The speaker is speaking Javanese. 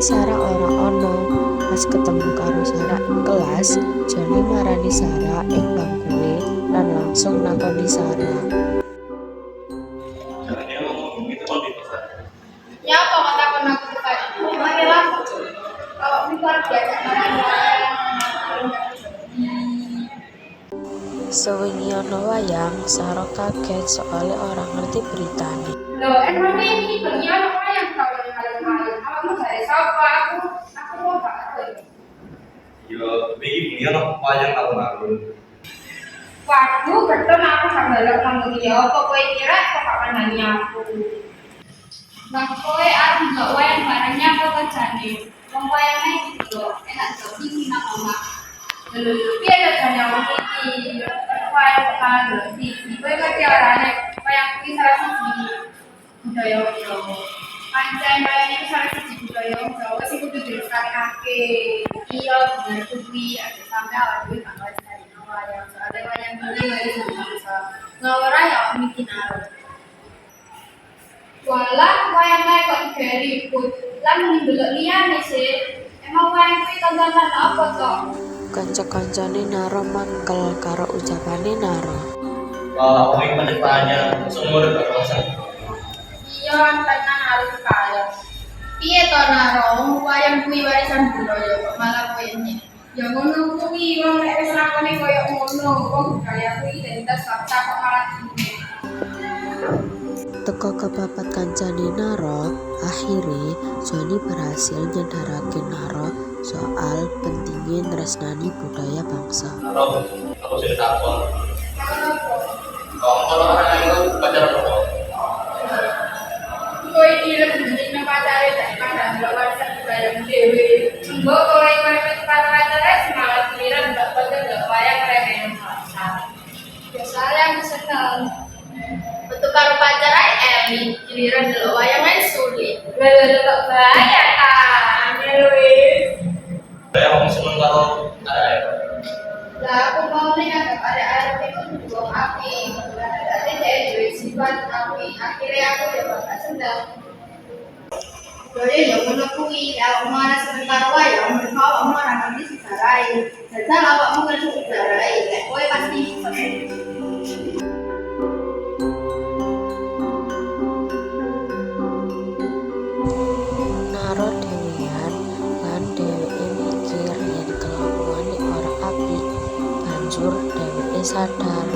Sarah ora ono. Pas ketemu karo Sarah ing kelas, Joni marani Sarah ing bangkué lan langsung nakoni Sarah. Caranya ngomong gitu kok di pasar. Ya apa kata kon aku tadi? Mari lah. Kalau mikir biasa Sewengi ono wayang, Sarah kaget soalnya orang ngerti beritane. loh, emangnya ini bagian apa yang kau hal-hal? Kamu dari siapa? Aku mau gak tahu. Yo, begini dia lah wayang alun-alun. Waduh, betul aku sambil kamu dia. Apa kau kira kau kapan nanya aku? Nah, kau aku nggak wayang barangnya apa kerjanya? Wong wayangnya gitu loh, enak tuh ini nak mama. Lalu dia ada tanya aku ini, wayang pekan loh, TV. Kau ngerti orangnya? Wayang ini salah satu budaya Jawa. Pancen wayang itu salah satu budaya Jawa sih kudu dilestariake. Iya, bener kuwi ada sampe awak dhewe gak ngelestari wayang. Soale wayang iki wis bangsa. Ngawara ya mikir arep. Walah wayangnya kok diribut. Lah mending delok liyane sih. Emang wayang iki tontonan apa toh? Kanca-kancane Naro mangkel karo ucapane Naro. Kalau aku yang pendepannya seumur berapa? Iya, tenan harus kaya. Piye to Naro, wayang kuwi warisan budaya kok malah koyene. Ya ngono kuwi wong nek wis lakone koyo ngono, wong budaya kuwi identitas bangsa kok malah dine. Teko kepapat kancane Naro, akhirnya Joni berhasil nyadarake Naro soal pentingnya nresnani budaya bangsa. Atau aku sudah takut. Kenapa? Kalau orang itu pacaran apa? Kowe iki lebih nang pacare daripada ndelok warisan budaya dhewe. Mbok kowe iki pacare semangat keliran mbak padha ndelok wayang remeh bangsa. Ya soalnya aku seneng. Betul karo pacar ae Eli, giliran ndelok wayang ae sulit. Lha kok bahaya kan? Saya kamu seneng kalau ada ya. Lah aku mau nih ada itu juga api. Ada dari sifat api. Akhirnya aku ya bakal senang. Jadi ya ngono kuwi, aku mana sebentar wae ya mereka awak marah nanti sejarai. Jajal awakmu kan sejarai, lek kowe pasti seneng. Naro dhewean lan dheweke mikir yen kelakuane ora apik. Banjur dheweke sadar.